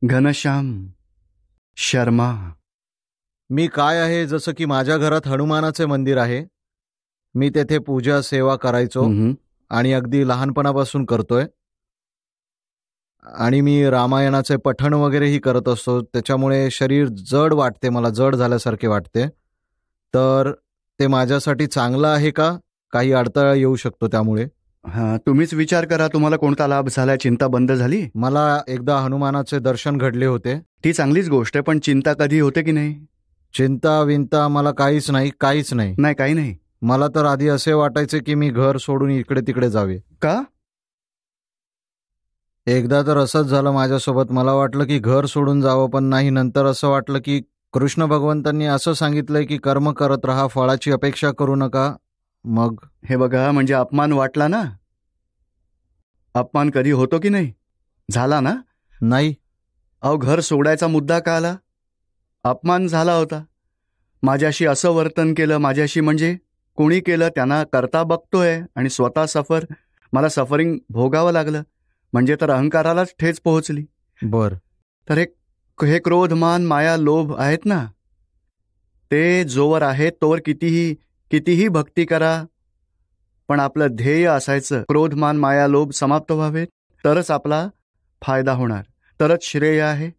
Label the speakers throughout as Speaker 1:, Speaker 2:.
Speaker 1: घनश्याम शर्मा.
Speaker 2: मी काय आहे, जसं की माझ्या घरात हनुमानाचे मंदिर आहे. मी तेथे पूजा सेवा करायचो आणि अगदी लहानपणापासून करतोय. आणि मी रामायणाचे पठण वगैरेही करत असतो. त्याच्यामुळे शरीर जड वाटते, मला जड झाल्यासारखे वाटते. तर ते माझ्यासाठी चांगलं आहे का? काही अडथळा येऊ शकतो त्यामुळे.
Speaker 1: हां, तुम्हीच विचार करा, तुम्हाला कोणता लाभ झाला? चिंता बंद झाली?
Speaker 2: मला एकदा हनुमानाचे दर्शन घडले होते.
Speaker 1: ती चांगलीच गोष्ट आहे, पण चिंता कधी होते की नाही?
Speaker 2: चिंता विंता मला काहीच नाही.
Speaker 1: नाही, काही नाही.
Speaker 2: मला तर आधी असे वाटायचे की मी घर सोडून इकडे तिकडे जावे.
Speaker 1: का?
Speaker 2: एकदा तर असंच झालं माझ्यासोबत. मला वाटलं की घर सोडून जावं, पण नाही. नंतर असं वाटलं की कृष्ण भगवंतांनी असं सांगितलंय की कर्म करत राहा, फळाची अपेक्षा करू नका. मग
Speaker 1: हे बघा, म्हणजे अपमान वाटला ना? अपमान कधी होतो की नाही? झाला ना?
Speaker 2: नाही.
Speaker 1: अहो, घर सोडायचा मुद्दा का आला? अपमान झाला होता. माझ्याशी असं वर्तन केलं, माझ्याशी म्हणजे कोणी केलं त्यांना करता बघतोय आणि स्वतः मला सफरिंग भोगावं लागलं. म्हणजे तर अहंकारालाच ठेच पोहोचली.
Speaker 2: बर.
Speaker 1: तर हे क्रोध मान माया लोभ आहेत ना, ते जोवर आहेत तोवर कितीही भक्ती करा, पण आपलं ध्येय असायचं क्रोध मान माया लोभ समाप्त व्हावेत, तरच आपला फायदा होणार, तरच श्रेय आहे,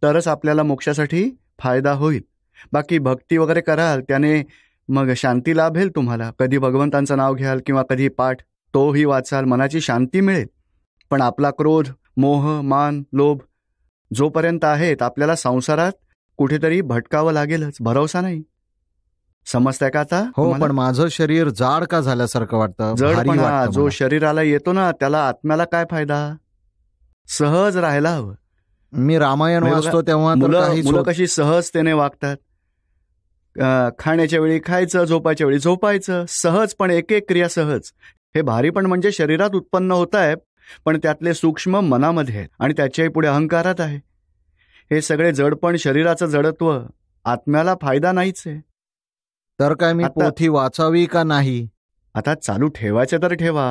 Speaker 1: तरच आपल्याला मोक्षासाठी फायदा होईल. बाकी भक्ती वगैरे कराल त्याने मग शांती लाभेल तुम्हाला. कधी भगवंतांचं नाव घ्याल किंवा कधी पाठ तोही वाचाल, मनाची शांती मिळेल. पण आपला क्रोध मोह मान लोभ जोपर्यंत आहेत, आपल्याला संसारात कुठेतरी भटकावं लागेलच. भरोसा नाही. समजताय का आता?
Speaker 2: हो, पण माझं शरीर जाड का झाल्यासारखं वाटतं?
Speaker 1: जडपणा जो शरीराला येतो ना, त्याला आत्म्याला काय फायदा? सहज राहायला हवं.
Speaker 2: मी रामायण वाचतो तेव्हा
Speaker 1: मुलं कशी सहजतेने वागतात. खाण्याच्या वेळी खायचं, झोपायच्या वेळी झोपायचं, सहज. पण एक एक क्रिया सहज. हे भारी पण म्हणजे शरीरात उत्पन्न होत आहे, पण त्यातले सूक्ष्म मनामध्ये आहेत आणि त्याच्याही पुढे अहंकारात आहे. हे सगळे जडपण, शरीराचं जडत्व आत्म्याला फायदा नाहीच आहे.
Speaker 2: तर काय मी पोथी वाचावी का नाही?
Speaker 1: आता चालू ठेवायचं तर ठेवा.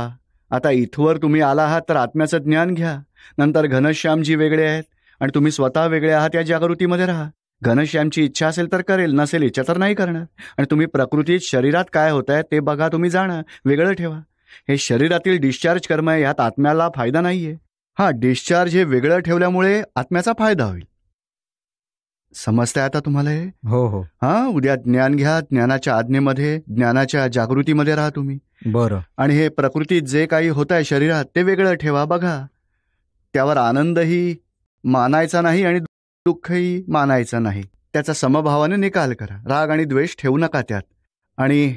Speaker 1: आता इथवर तुम्ही आला आहात तर आत्म्याचं ज्ञान घ्या. नंतर घनश्यामजी वेगळे आहेत आणि तुम्ही स्वतः वेगळे आहात या जागृतीमध्ये राहा. घनश्यामची इच्छा असेल तर करेल, नसेल इच्छा तर नाही करणार. आणि तुम्ही प्रकृतीत शरीरात काय होत आहे ते बघा, तुम्ही जाणं, वेगळं ठेवा. हे शरीरातील डिस्चार्ज कर्म आहे, ह्यात आत्म्याला फायदा नाहीये. हा डिस्चार्ज हे वेगळं ठेवल्यामुळे आत्म्याचा फायदा होईल. समजतंय आता तुम्हाला हे?
Speaker 2: हो हो.
Speaker 1: हा, उद्या ज्ञान घ्या. ज्ञानाच्या आज्ञेमध्ये, ज्ञानाच्या जागृतीमध्ये राहा तुम्ही.
Speaker 2: बरं.
Speaker 1: आणि हे प्रकृतीत जे काही होत आहे शरीरात ते वेगळं ठेवा, बघा. त्यावर आनंदही मानायचा नाही आणि दुःखही मानायचं नाही. त्याचा समभावाने निकाल करा. राग आणि द्वेष ठेवू नका त्यात. आणि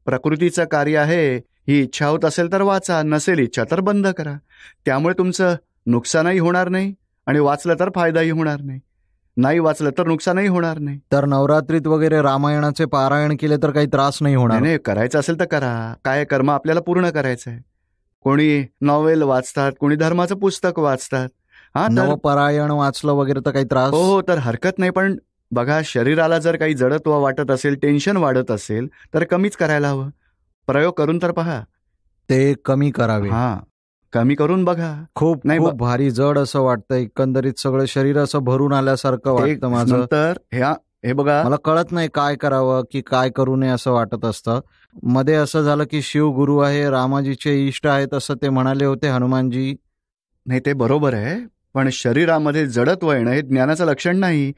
Speaker 1: प्रकृतीचं कार्य आहे, ही इच्छा होत असेल तर वाचा, नसेल इच्छा तर बंद करा. त्यामुळे तुमचं नुकसानही होणार नाही आणि वाचलं तर फायदाही होणार नाही. नाही वाचलं तर नुकसानही होणार नाही.
Speaker 2: तर नवरात्रीत वगैरे रामायणाचे पारायण केले तर काही त्रास नाही होणार?
Speaker 1: नाही, करायचं असेल तर करा. काय कर्म आपल्याला पूर्ण करायचं आहे. कोणी नॉवेल वाचतात, कोणी धर्माचं पुस्तक वाचतात. हा,
Speaker 2: नवपरायण वाचलं वगैरे तर काही त्रास?
Speaker 1: हो, तर हरकत नाही. पण बघा, शरीराला जर काही जडत्व वाटत असेल, टेन्शन वाढत असेल तर कमीच करायला हवं. प्रयोग करून तर पहा. ते
Speaker 2: कमी करावे.
Speaker 1: हा, कमी करून बघा.
Speaker 2: खूप
Speaker 1: नाही,
Speaker 2: खूप भारी जड असं वाटतं. एकंदरीत सगळं शरीर असं भरून आल्यासारखं वाटतं माझं.
Speaker 1: तर हे बघा,
Speaker 2: मला कळत नाही काय करावं की काय करू नये असं वाटत असतं. मध्ये असं झालं की शिव गुरु आहे, रामाजीचे इष्ट आहेत असं ते म्हणाले होते, हनुमानजी.
Speaker 1: नाही, ते बरोबर आहे. पण शरीरामध्ये जडत्व येणं हे ज्ञानाचं लक्षण नाही.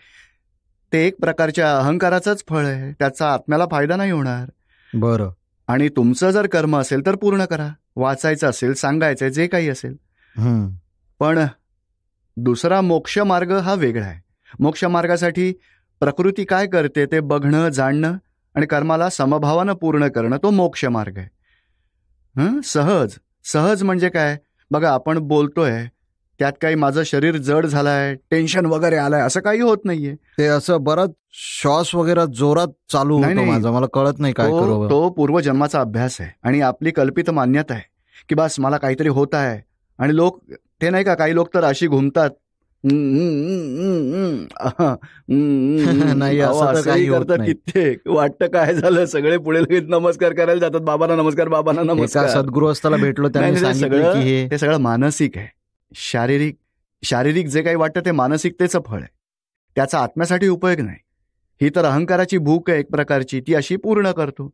Speaker 1: ते एक प्रकारच्या अहंकाराचंच फळ आहे. त्याचा आत्म्याला फायदा नाही होणार.
Speaker 2: बरं.
Speaker 1: आणि तुमचं जर कर्म असेल तर पूर्ण करा. वाचायचं असेल, सांगायचं, जे काही असेल. पण दुसरा मोक्ष मार्ग हा वेगळा आहे. मोक्ष मार्गासाठी प्रकृती काय करते ते बघणं, जाणणं आणि कर्माला समभावानं पूर्ण करणं, तो मोक्ष मार्ग आहे. सहज म्हणजे काय? बघा, आपण बोलतोय त्यात काही माझं शरीर जड झालंय, टेन्शन वगैरे आलंय, असं काही होत नाहीये.
Speaker 2: ते असं बरंच श्वास वगैरे जोरात चालू होतो माझा, मला कळत नाही काय करू.
Speaker 1: तो पूर्वजन्माचा अभ्यास आहे आणि आपली कल्पित मान्यता आहे की बस मला काहीतरी होत आहे. आणि लोक ते नाही का, काही लोक तर अशी घुमतात,
Speaker 2: नाही असं काही करतात.
Speaker 1: कित्येक वाटतं काय झालं, सगळे पुढे लगेच नमस्कार करायला जातात. बाबांना नमस्कार, बाबांना नमस्कार.
Speaker 2: सद्गुरुस्थाला भेटलो, त्यांनी सांगितलं की
Speaker 1: ते सगळं मानसिक आहे. शारीरिक शारीरिक जे काही वाटतं ते मानसिकतेचं फळ आहे, त्याचा आत्म्यासाठी उपयोग नाही. ही तर अहंकाराची भूक आहे एक प्रकारची, ती अशी पूर्ण करतो,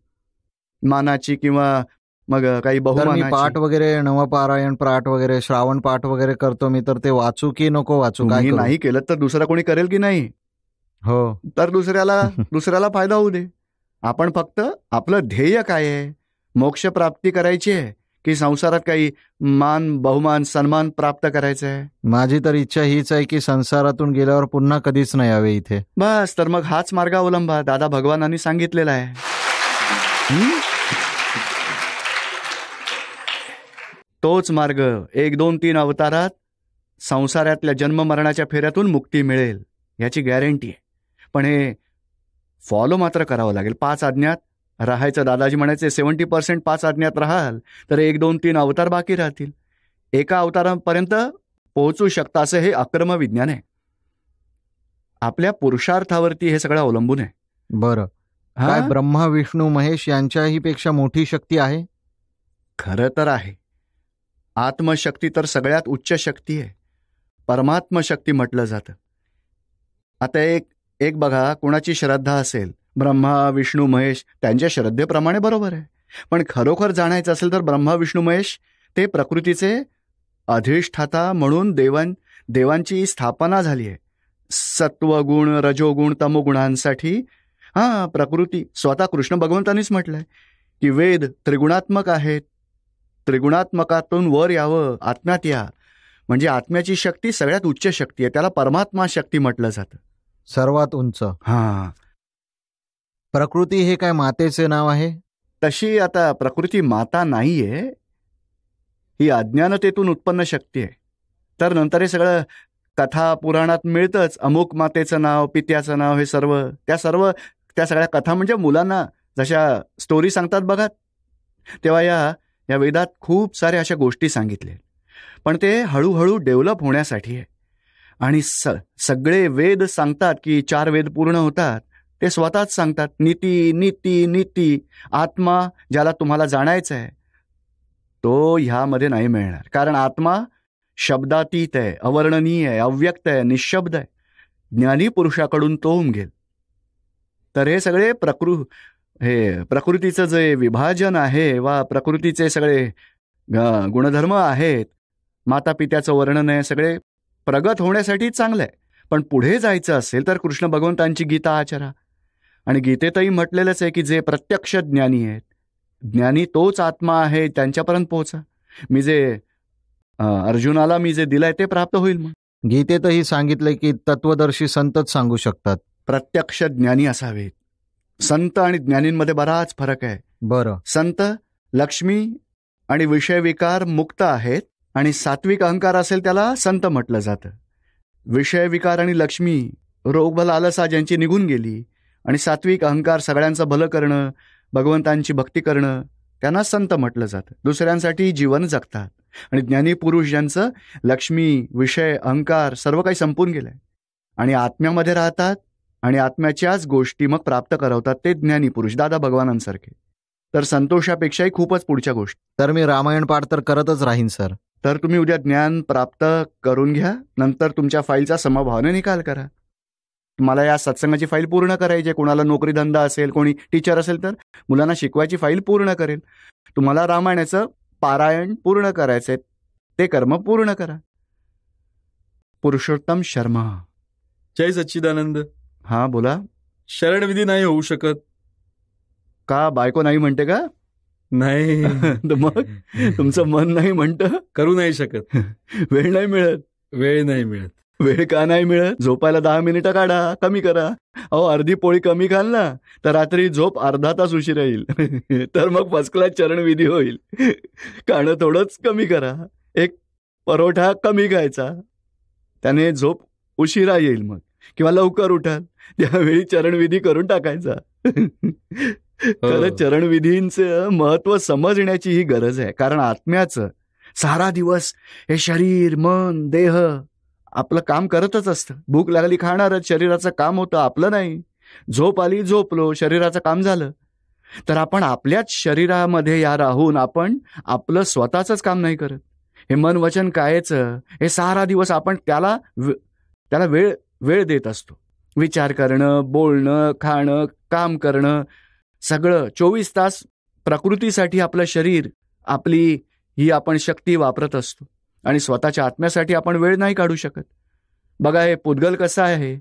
Speaker 1: मानाची किंवा मग काही
Speaker 2: तर मी
Speaker 1: बहुमानाची.
Speaker 2: पाठ वगैरे, नवपारायण पाठ वगैरे, श्रावण पाठ वगैरे करतो मी, तर ते वाचू की नको वाचू, काय
Speaker 1: तुम्ही
Speaker 2: करू?
Speaker 1: नाही केलं तर दुसरा कोणी करेल की नाही?
Speaker 2: हो.
Speaker 1: तर दुसऱ्याला फायदा होऊ दे. आपण फक्त आपलं ध्येय काय आहे, मोक्ष प्राप्ती करायची आहे की संसारात काही मान बहुमान सन्मान प्राप्त करायचं आहे?
Speaker 2: माझी तर इच्छा हीच आहे की संसारातून गेल्यावर पुन्हा कधीच नाही यावे इथे.
Speaker 1: बस, तर मग हाच मार्ग अवलंबा, दादा भगवानांनी सांगितलेला आहे. तोच मार्ग 1, 2, 3 अवतारात संसारातल्या जन्म मरणाच्या फेऱ्यातून मुक्ती मिळेल, याची गॅरंटी आहे. पण हे फॉलो मात्र करावं लागेल. 5 आज्ञात राहायचं. दादाजी म्हणायचे 70% 5 आज्ञात राहाल तर 1, 2, 3 अवतार बाकी राहतील. एका अवतारापर्यंत पोहोचू शकता, असं हे अक्रम विज्ञान आहे. आपल्या पुरुषार्थावरती हे सगळं अवलंबून आहे.
Speaker 2: बरं, काय
Speaker 1: हा,
Speaker 2: ब्रह्मा विष्णू महेश यांच्याही पेक्षा मोठी शक्ती आहे?
Speaker 1: खरं तर आहे. आत्मशक्ती तर सगळ्यात उच्च शक्ती आहे, परमात्मशक्ती म्हटलं जातं. आता एक बघा, कोणाची श्रद्धा असेल, ब्रह्मा विष्णू महेश, त्यांच्या श्रद्धेप्रमाणे बरोबर आहे. पण खरोखर जाणायचं असेल तर ब्रह्मा विष्णू महेश ते प्रकृतीचे अधिष्ठाता म्हणून देवांची स्थापना झाली आहे. सत्वगुण, रजोगुण, तमोगुणांसाठी. प्रकृती स्वतः कृष्ण भगवंतांनीच म्हटलंय की वेद त्रिगुणात्मक आहेत, त्रिगुणात्मकातून वर यावं, आत्म्यात या. म्हणजे आत्म्याची शक्ती सगळ्यात उच्च शक्ती आहे, त्याला परमात्मा शक्ती म्हटलं जातं.
Speaker 2: सर्वात उंच. प्रकृती हे काय मातेचे नाव आहे?
Speaker 1: तशी आता प्रकृती माता नाहीये, ही अज्ञानतेतून उत्पन्न शक्ती आहे. तर नंतर हे सगळं कथा पुराणात मिळतंच, अमुक मातेचं नाव, पित्याचं नाव, हे त्या सगळ्या कथा म्हणजे मुलांना जशा स्टोरी सांगतात बघा, तेव्हा या वेदात खूप साऱ्या अशा गोष्टी सांगितल्या. पण ते हळूहळू डेव्हलप होण्यासाठी आहे. आणि सगळे वेद सांगतात की 4 वेद पूर्ण होतात, ते स्वतःच सांगतात नीती नीती नीती. आत्मा ज्याला तुम्हाला जाणायचं आहे तो ह्यामध्ये नाही मिळणार, कारण आत्मा शब्दातीत आहे, अवर्णनीय आहे, अव्यक्त आहे, निशब्द आहे. ज्ञानी पुरुषाकडून तो उमगेल. तर हे सगळे प्रकृतीचं जे विभाजन आहे वा प्रकृतीचे सगळे गुणधर्म आहेत, माता पित्याचं वर्णन आहे, सगळे प्रगत होण्यासाठी चांगलं आहे. पण पुढे जायचं असेल तर कृष्ण भगवंतांची गीता आचरा. आणि गीतेतही म्हटलेलंच आहे की जे प्रत्यक्ष ज्ञानी आहेत, ज्ञानी तोच आत्मा आहे, त्यांच्यापर्यंत पोहोचा. अर्जुनाला मी जे दिलंय ते प्राप्त होईल. मग
Speaker 2: गीतेतही सांगितलंय की तत्वदर्शी संतच सांगू शकतात.
Speaker 1: प्रत्यक्ष ज्ञानी असावेत. संत आणि ज्ञानींमध्ये बराच फरक आहे.
Speaker 2: बरं,
Speaker 1: संत लक्ष्मी आणि विषय विकार मुक्त आहेत, आणि सात्विक अहंकार असेल त्याला संत म्हटलं जातं. विषय विकार आणि लक्ष्मी, रोग लालसा ज्यांची निघून गेली, आणि सात्विक अहंकार सगळ्यांचं भलं करणं, भगवंतांची भक्ती करणं, त्यांना संत म्हटलं जातं. दुसऱ्यांसाठी जीवन जगतात. आणि ज्ञानी पुरुष ज्यांचं लक्ष्मी, विषय, अहंकार सर्व काही संपून गेलंय आणि आत्म्यामध्ये राहतात आणि आत्म्याच्याच गोष्टी मग प्राप्त करवतात, ते ज्ञानी पुरुष, दादा भगवानांसारखे. तर संतोषापेक्षाही खूपच पुढच्या गोष्टी.
Speaker 2: तर मी रामायण पाठ तर करतच राहीन सर.
Speaker 1: तर तुम्ही उद्या ज्ञान प्राप्त करून घ्या, नंतर तुमच्या फाईलचा समभावाने निकाल करा. तुम्हाला या सत्संगाची फाईल पूर्ण करायची आहे. कोणाला नोकरी धंदा असेल, कोणी टीचर असेल तर मुलांना शिकवायची फाईल पूर्ण करेल. तुम्हाला रामायणाचं पारायण पूर्ण करायचंय, ते कर्म पूर्ण करा. पुरुषोत्तम शर्मा.
Speaker 3: जय सच्चिदानंद.
Speaker 1: हा, बोला.
Speaker 3: शरणविधी नाही होऊ शकत
Speaker 1: का? बायको नाही म्हणते का?
Speaker 3: नाही.
Speaker 1: मग तुमचं मन नाही म्हणतं?
Speaker 3: करू नाही शकत.
Speaker 1: वेळ नाही मिळत.
Speaker 3: वेळ नाही मिळत.
Speaker 1: वेळ का नाही मिळत? झोपायला 10 मिनिटं काढा, कमी करा. अर्धी पोळी कमी खाल ना तर रात्री झोप अर्धा तास उशीर येईल. तर मग फर्स्ट क्लास चरणविधी होईल. खाणं थोडंच कमी करा, एक परोठा कमी खायचा, त्याने झोप उशिरा येईल. मग किंवा लवकर उठाल, त्यावेळी चरणविधी करून टाकायचा. खरं चरणविधींचं महत्व समजण्याची ही गरज आहे. कारण आत्म्याचं सारा दिवस हे शरीर, मन, देह आपलं काम करतच असतं. भूक लागली खाणारच, शरीराचं काम होतं, आपलं नाही. झोप आली, झोपलो, शरीराचं काम झालं. तर आपण आपल्याच शरीरामध्ये राहून आपण आपलं स्वतःच काम नाही करत. हे मन वचन कायचं, हे सारा दिवस आपण त्याला वेळ वेळ देत असतो. विचार करणं, बोलणं, खाणं, काम करणं, सगळं 24 तास प्रकृतीसाठी आपलं शरीर, आपली ही आपण शक्ती वापरत असतो आणि स्वतःच्या आत्म्यासाठी आपण वेळ नाही काढू शकत. बघा हे पुद्गल कसं आहे,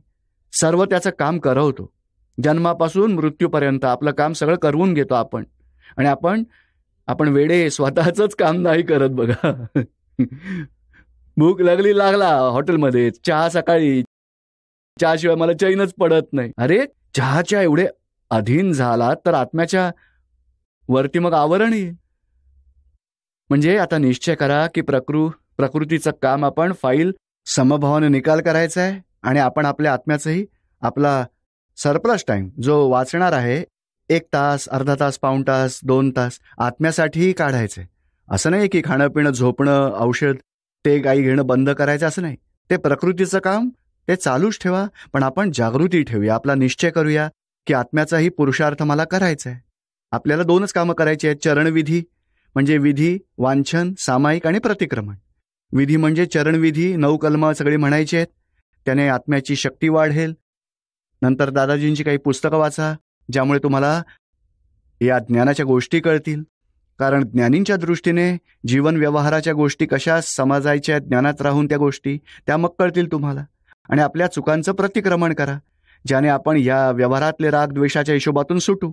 Speaker 1: सर्व त्याचं काम करवतो. जन्मापासून मृत्यूपर्यंत आपलं काम सगळं करवून घेतो आपण. आणि आपण वेडे स्वतःच काम नाही करत. बघा भूक लागला हॉटेलमध्ये चहा, सकाळी चहाशिवाय मला चैनच पडत नाही. अरे चहाच्या एवढे अधीन झाला तर आत्म्याच्या वरती मग आवरण येईल. म्हणजे आता निश्चय करा की प्रकृतीचं काम आपण फाईल समभावाने निकाल करायचा आहे आणि आपण आपल्या आत्म्याचंही आपला सरप्लस टाइम जो वाचणार आहे 1 तास, अर्धा तास, पाऊण तास, 2 तास आत्म्यासाठीही काढायचंय. असं नाही की खाणं पिणं झोपणं औषध ते काही घेणं बंद करायचं असं नाही. ते प्रकृतीचं काम ते चालूच ठेवा, पण आपण जागृती ठेवूया. आपला निश्चय करूया की आत्म्याचाही पुरुषार्थ मला करायचा आहे. आपल्याला 2च कामं करायची आहेत. चरणविधी म्हणजे विधी, वांछन, सामायिक आणि प्रतिक्रमण. विधी म्हणजे चरणविधी, 9 कलमं सगळी म्हणायची आहेत. त्याने आत्म्याची शक्ती वाढेल. नंतर दादाजींची काही पुस्तकं वाचा ज्यामुळे तुम्हाला या ज्ञानाच्या गोष्टी कळतील. कारण ज्ञानींच्या दृष्टीने जीवन व्यवहाराच्या गोष्टी कशा समजायच्या, ज्ञानात राहून त्या गोष्टी त्या मग कळतील तुम्हाला. आणि आपल्या चुकांचं प्रतिक्रमण करा ज्याने आपण या व्यवहारातले राग द्वेषाच्या हिशोबातून सुटू.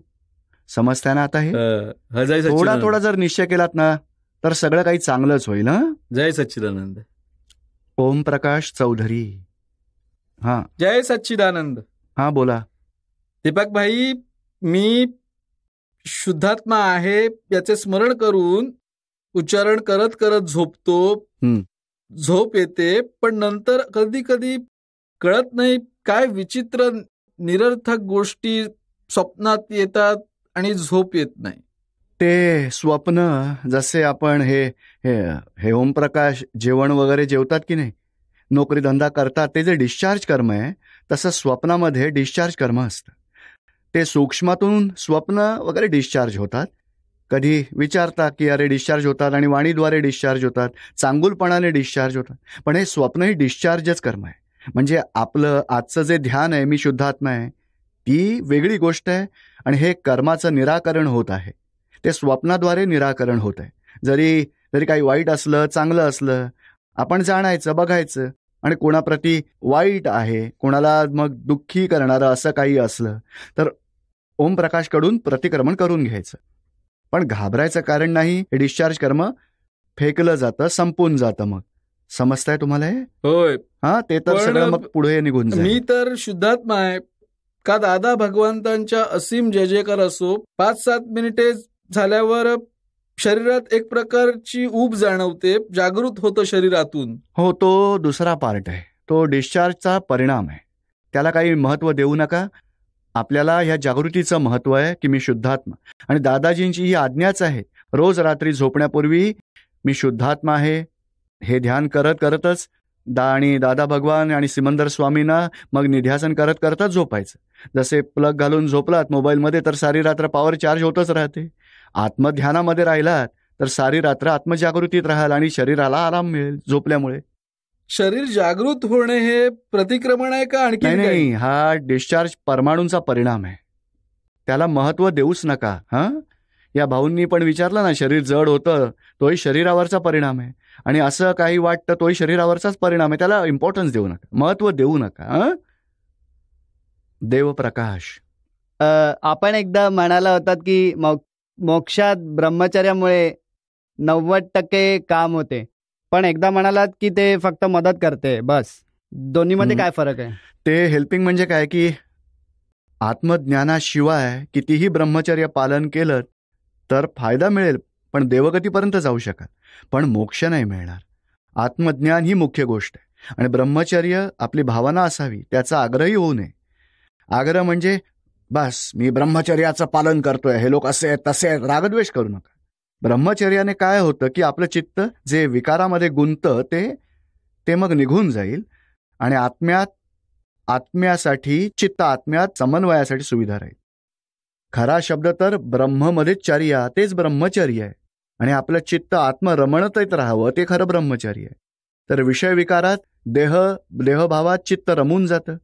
Speaker 1: समजताय ना आता हे? थोडा जर निश्चय केलात ना तर सगळं काही चांगलंच होईल.
Speaker 3: जय सच्चिदानंद.
Speaker 1: ओम प्रकाश चौधरी. हा,
Speaker 3: जय सच्चिदानंद.
Speaker 1: हा बोला.
Speaker 3: दीपक भाई, मी शुद्धात्मा आहे याचे स्मरण करून उच्चारण करत करत झोपतो. झोप येते, पण नंतर कधी कधी कळत नाही काय विचित्र निरर्थक गोष्टी स्वप्नात येतात आणि झोप येत नाही.
Speaker 1: ते स्वप्न जसे आपण हे ओमप्रकाश जेवण वगैरे जेवतात की नाही, नोकरी धंदा करतात, ते जे डिस्चार्ज कर्म आहे तसं स्वप्नामध्ये डिस्चार्ज कर्म असतं. ते सूक्ष्मातून स्वप्न वगैरे डिस्चार्ज होतात. कधी विचारता की अरे डिस्चार्ज होतात आणि वाणीद्वारे डिस्चार्ज होतात, चांगुलपणाने डिस्चार्ज होतात. पण हे स्वप्न ही डिस्चार्जच कर्म आहे. म्हणजे आपलं आजचं जे ध्यान आहे, मी शुद्धात्मा आहे, ती वेगळी गोष्ट आहे आणि हे कर्माचं निराकरण होत आहे. ते स्वप्नाद्वारे निराकरण होत आहे. जरी काही वाईट असलं चांगलं असलं आपण जाणायचं, बघायचं. आणि कोणाप्रती वाईट आहे, कोणाला मग दुःखी करणारं असं काही असलं तर ओमप्रकाशकडून प्रतिक्रमण करून घ्यायचं. पण घाबरायचं कारण नाही. हे डिस्चार्ज कर्म फेकलं जातं, संपून जातं. मग समजताय तुम्हाला हे?
Speaker 3: होय.
Speaker 1: हा, ते तर सगळं मग पुढे निघून जाईल.
Speaker 3: मी तर शुद्धात्मा आहे का दादा भगवंतांच्या असीम जय जयकार असो. 5-7 मिनिटे झाल्यावर शरीरात एक प्रकारची ऊब जाणवते, जागृत होतं शरीरातून.
Speaker 1: हो, तो दुसरा पार्ट आहे. तो डिस्चार्जचा परिणाम आहे. त्याला काही महत्व देऊ नका. आपल्याला ह्या जागृतीचं महत्व आहे की मी शुद्धात्मा. आणि दादाजींची ही आज्ञाच आहे, रोज रात्री झोपण्यापूर्वी मी शुद्धात्मा आहे हे ध्यान करत करतच आणि दादा भगवान आणि सिमंदर स्वामींना मग निध्यासन करत करतच झोपायचं. जसे प्लग घालून झोपलात मोबाईलमध्ये तर सारी रात्र पॉवर चार्ज होतच राहते. आत्मध्यानामध्ये राहिलात तर सारी रात्र आत्मजागृतीत राहाल आणि शरीराला आराम मिळेल झोपल्यामुळे.
Speaker 3: शरीर जागृत होणे हे प्रतिक्रमण आहे का आणखी?
Speaker 1: नाही, हा डिस्चार्ज परमाणूंचा परिणाम आहे. त्याला महत्व देऊच नका. या भाऊंनी पण विचारलं ना, शरीर जड होतं तोही शरीरावरचा परिणाम आहे आणि असं काही वाटतं तोही शरीरावरचाच परिणाम आहे. त्याला इम्पॉर्टन्स देऊ नका, महत्व देऊ नका. देवप्रकाश,
Speaker 4: आपण एकदा म्हणाला होतात की मोक्षात ब्रह्मचर्यामुळे 90% काम होते, पण एकदा म्हणालात की ते फक्त मदत करते बस. दोन्हीमध्ये काय फरक आहे?
Speaker 1: ते हेल्पिंग म्हणजे काय की आत्मज्ञानाशिवाय कितीही ब्रह्मचर्य पालन केलं तर फायदा मिळेल, पण देवगतीपर्यंत जाऊ शकाल, पण मोक्ष नाही मिळणार. आत्मज्ञान ही मुख्य गोष्ट आहे आणि ब्रह्मचर्य आपली भावना असावी, त्याचा आग्रही होऊ नये. आग्रह म्हणजे बस मी ब्रह्मचर्याचं पालन करतोय, हे लोक असे आहेत तसे आहेत, रागद्वेष करू नका. ब्रह्मचर्याने काय होतं की आपलं चित्त जे विकारामध्ये गुंतं ते मग निघून जाईल आणि आत्म्यासाठी चित्त आत्म्यात समन्वयासाठी सुविधा राहील. खरा शब्द तर ब्रह्ममध्ये चर्या, तेच ब्रह्मचर्य आहे आणि आपलं चित्त आत्मरमणतेत राहावं ते खरं ब्रह्मचर्य आहे. तर विषय विकारात देहभावात चित्त रमून जातं,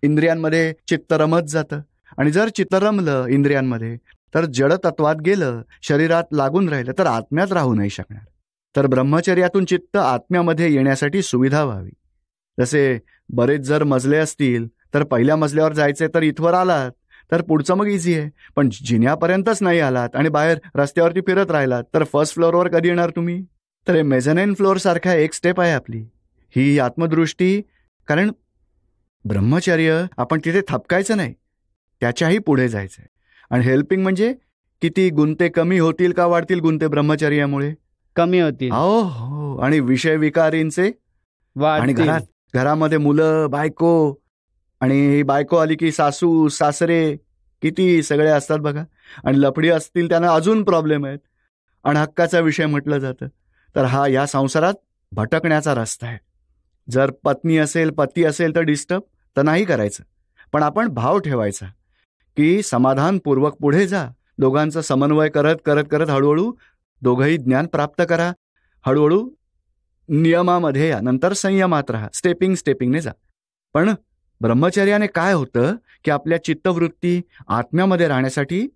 Speaker 1: इंद्रियांमध्ये चित्त रमत जातं. आणि जर चित्त रमलं इंद्रियांमध्ये तर जडतत्वात गेलं, शरीरात लागून राहिलं तर आत्म्यात राहू नाही शकणार. तर ब्रह्मचर्यातून चित्त आत्म्यामध्ये येण्यासाठी सुविधा व्हावी. जसे बरेच जर मजले असतील तर पहिल्या मजल्यावर जायचे तर इथवर आलात तर पुढचं मग इझी आहे. पण जिन्यापर्यंतच नाही आलात आणि बाहेर रस्त्यावरती फिरत राहिलात तर फर्स्ट फ्लोअरवर कधी येणार तुम्ही? तर हे मेझनाईन फ्लोअर सारखा एक स्टेप आहे आपली ही आत्मदृष्टी. कारण ब्रह्मचर्य आपण तिथे थपकायचं नाही, त्याच्याही पुढे जायचं आहे. आणि हेल्पिंग म्हणजे किती गुंते कमी होतील का वाढतील गुंते ब्रह्मचर्यामुळे?
Speaker 4: कमी होतील.
Speaker 1: हो. आणि विषय विकारींचे आणि
Speaker 4: वाढतील.
Speaker 1: घरामध्ये मुलं बायको, आणि बायको आली की सासू सासरे किती सगळे असतात बघा. आणि लफडी असतील त्यांना अजून प्रॉब्लेम आहेत. आणि हक्काचा विषय म्हटलं जातं. तर हा या संसारात भटकण्याचा रस्ता आहे. जर पत्नी असेल पती असेल तर डिस्टर्ब तर नाही करायचं, पण आपण भाव ठेवायचा की समाधानपूर्वक पुढे जा. दोघांचा समन्वय करत करत करत हळूहळू दोघंही ज्ञान प्राप्त करा. हळूहळू नियमामध्ये या, नंतर संयमात राहा, स्टेपिंगने जा. पण ब्रह्मचर्याने काय होतं की आपल्या चित्तवृत्ती आत्म्यामध्ये राहण्यासाठी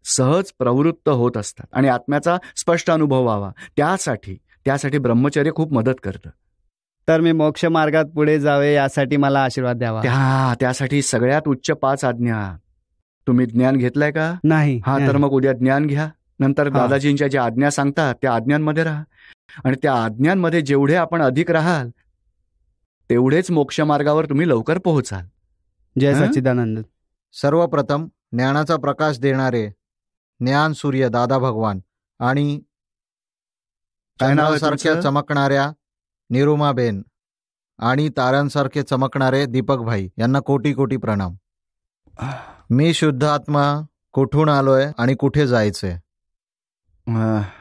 Speaker 1: सहज प्रवृत्त होत असतात आणि आत्म्याचा स्पष्ट अनुभव व्हावा त्यासाठी ब्रह्मचर्य खूप मदत करतं.
Speaker 4: तर मी मोक्ष मार्गात पुढे जावे यासाठी मला आशीर्वाद द्यावा.
Speaker 1: त्यासाठी सगळ्यात उच्च 5 आज्ञा. तुम्ही ज्ञान घेतलंय का?
Speaker 4: नाही.
Speaker 1: तर मग उद्या ज्ञान घ्या. नंतर दादाजींच्या ज्या आज्ञा सांगतात त्या आज्ञांमध्ये राहा. आणि त्या आज्ञांमध्ये जेवढे आपण अधिक राहाल तेवढेच मोक्ष मार्गावर तुम्ही लवकर पोहोचाल.
Speaker 4: जय सच्चिदानंद.
Speaker 2: सर्वप्रथम ज्ञानाचा प्रकाश देणारे ज्ञान सूर्य दादा भगवान आणि चंद्रासारख्या चमकणाऱ्या निरुमाबेन आणि ताऱ्यांसारखे चमकणारे दीपक भाई यांना कोटी कोटी प्रणाम. मी शुद्ध आत्मा कुठून आलोय आणि कुठे जायचंय?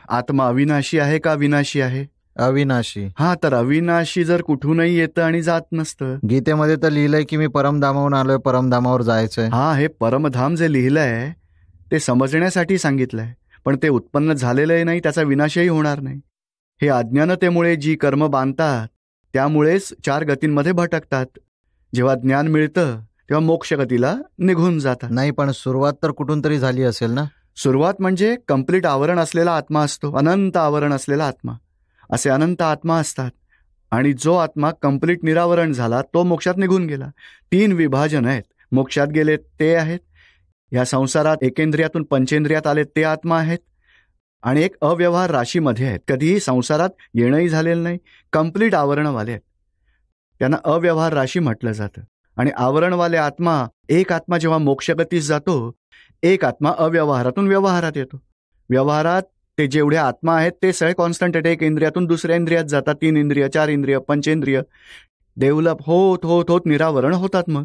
Speaker 1: आत्मा अविनाशी आहे का विनाशी आहे?
Speaker 2: अविनाशी.
Speaker 1: तर अविनाशी जर कुठूनही येतं आणि जात नसतं.
Speaker 2: गीतेमध्ये तर लिहिलंय की मी परमधामावरून आलोय, परमधामावर जायचंय.
Speaker 1: हे परमधाम जे लिहिलंय ते समजण्यासाठी सांगितलंय, पण ते उत्पन्न झालेलंही नाही, त्याचा विनाशही होणार नाही. हे अज्ञानतेमुळे जी कर्म बांधतात त्यामुळेच 4 गतींमध्ये भटकतात. जेव्हा ज्ञान मिळतं तेव्हा मोक्ष गतीला निघून जातात.
Speaker 2: नाही, पण सुरुवात तर कुठून तरी झाली असेल ना?
Speaker 1: सुरुवात म्हणजे कंप्लीट आवरण असलेला आत्मा असतो, अनंत आवरण असलेला आत्मा. असे अनंत आत्मा असतात आणि जो आत्मा कंप्लीट निरावरण झाला तो मोक्षात निघून गेला. 3 विभाजन आहेत. मोक्षात गेले ते आहेत, या संसारात एकेंद्रियातून पंचेंद्रियात आले ते आत्मा आहेत, आणि एक अव्यवहार राशीमध्ये आहेत. कधीही संसारात येणंही झालेलं नाही, कंप्लीट आवरणवाले आहेत. त्यांना अव्यवहार राशी म्हटलं जातं. आणि आवरणवाले आत्मा, एक आत्मा जेव्हा मोक्षगतीस जातो, एक आत्मा अव्यवहारातून व्यवहारात येतो. व्यवहारात ते जेवढे आत्मा आहेत ते सगळे कॉन्स्टंट आहेत. एक इंद्रियातून दुसऱ्या इंद्रियात जातात. 3 इंद्रिय, 4 इंद्रिय, पंचेंद्रिय डेव्हलप होत होत होत निरावरण होतात. मग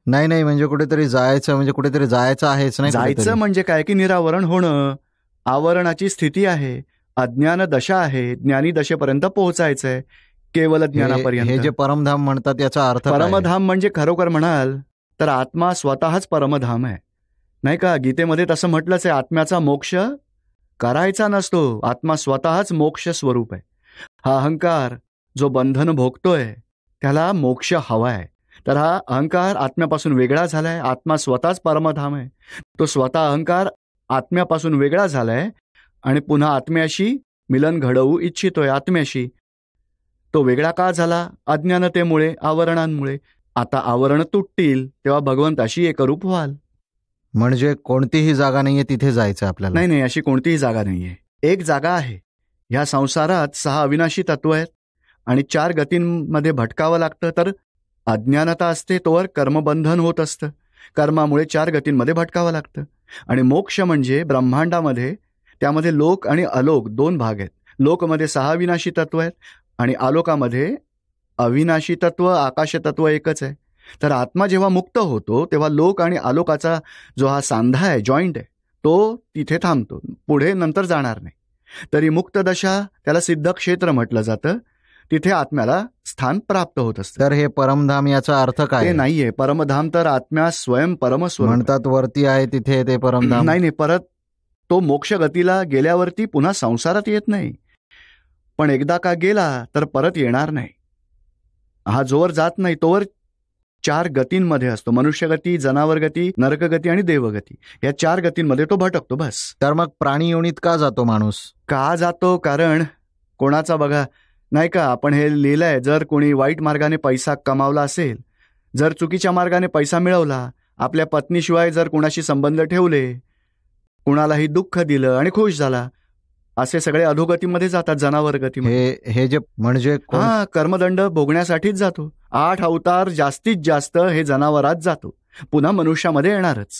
Speaker 2: नाही, म्हणजे कुठेतरी जायचं, म्हणजे कुठेतरी जायचं आहेच. नाही,
Speaker 1: जायचं म्हणजे काय की निरावरण होणं. आवरणाची स्थिती आहे, अज्ञान दशा आहे, ज्ञानी दशेपर्यंत पोहोचायचंय, केवळ ज्ञानापर्यंत.
Speaker 2: हे जे परमधाम म्हणतात याचा अर्थ
Speaker 1: परमधाम म्हणजे खरोखर म्हणाल तर आत्मा स्वतःच परमधाम आहे, नाही का? गीतेमध्ये तसं म्हटलंच आहे, आत्म्याचा मोक्ष करायचा नसतो, आत्मा स्वतःच मोक्ष स्वरूप आहे. हा अहंकार जो बंधन भोगतोय त्याला मोक्ष हवाय. तर हा अहंकार आत्म्यापासून वेगळा झालाय. आत्मा स्वतःच परमधाम आहे. तो स्वतः अहंकार आत्म्यापासून वेगळा झालाय आणि पुन्हा आत्म्याशी मिलन घडवू इच्छितोय. आत्म्याशी तो वेगळा का झाला? अज्ञानतेमुळे, आवरणांमुळे. आता आवरण तुटतील तेव्हा भगवंताशी एकरूप व्हाल.
Speaker 2: म्हणजे कोणतीही जागा नाहीये तिथे जायचं आपल्याला?
Speaker 1: नाही, अशी कोणतीही जागा नाहीये. एक जागा आहे. ह्या संसारात 6 अविनाशी तत्व आहेत आणि 4 गतींमध्ये भटकावं लागतं. तर अज्ञानता असते तोवर कर्मबंधन होत असतं, कर्मामुळे 4 गतींमध्ये भटकावं लागतं. आणि मोक्ष म्हणजे ब्रह्मांडामध्ये, त्यामध्ये लोक आणि अलोक 2 भाग आहेत. लोकमध्ये 6 अविनाशी तत्व आहेत आणि आलोकामध्ये अविनाशी तत्व, आकाश तत्व एकच आहे. तर आत्मा जेव्हा मुक्त होतो तेव्हा लोक आणि आलोकाचा जो हा सांधा आहे, जॉईंट आहे, तो तिथे थांबतो, पुढे नंतर जाणार नाही. तरी मुक्त दशा, त्याला सिद्ध क्षेत्र म्हटलं जातं, तिथे आत्म्याला स्थान प्राप्त होत असतं.
Speaker 2: तर हे परमधाम याचा अर्थ काय?
Speaker 1: ते नाहीये परमधाम, तर आत्म्या स्वयं परमस्वरूप
Speaker 2: म्हणतात वरती आहे तिथे ते परमधाम.
Speaker 1: नाही, परत तो मोक्षगतीला गेल्यावरती पुन्हा संसारात येत नाही, पण एकदा का गेला तर परत येणार नाही. हा जोवर जात नाही तोवर 4 गतींमध्ये असतो. मनुष्यगती, जनावरगती, नरकगती आणि देवगती. या 4 गतींमध्ये तो भटकतो बस.
Speaker 2: तर मग प्राणी योनीत का जातो माणूस?
Speaker 1: का जातो? कारण कोणाचा बघा नाही का, आपण हे लिहिलंय, जर कोणी वाईट मार्गाने पैसा कमावला असेल, जर चुकीच्या मार्गाने पैसा मिळवला, आपल्या पत्नीशिवाय जर कोणाशी संबंध ठेवले, कुणालाही दुःख दिलं आणि खुश झाला, असे सगळे अधोगतीमध्ये जातात, जनावर गतीमध्ये.
Speaker 2: हे जे म्हणजे
Speaker 1: हा, कर्मदंड भोगण्यासाठीच जातो. 8 अवतार जास्तीत जास्त हे जनावरात जातो, पुन्हा मनुष्यामध्ये येणारच.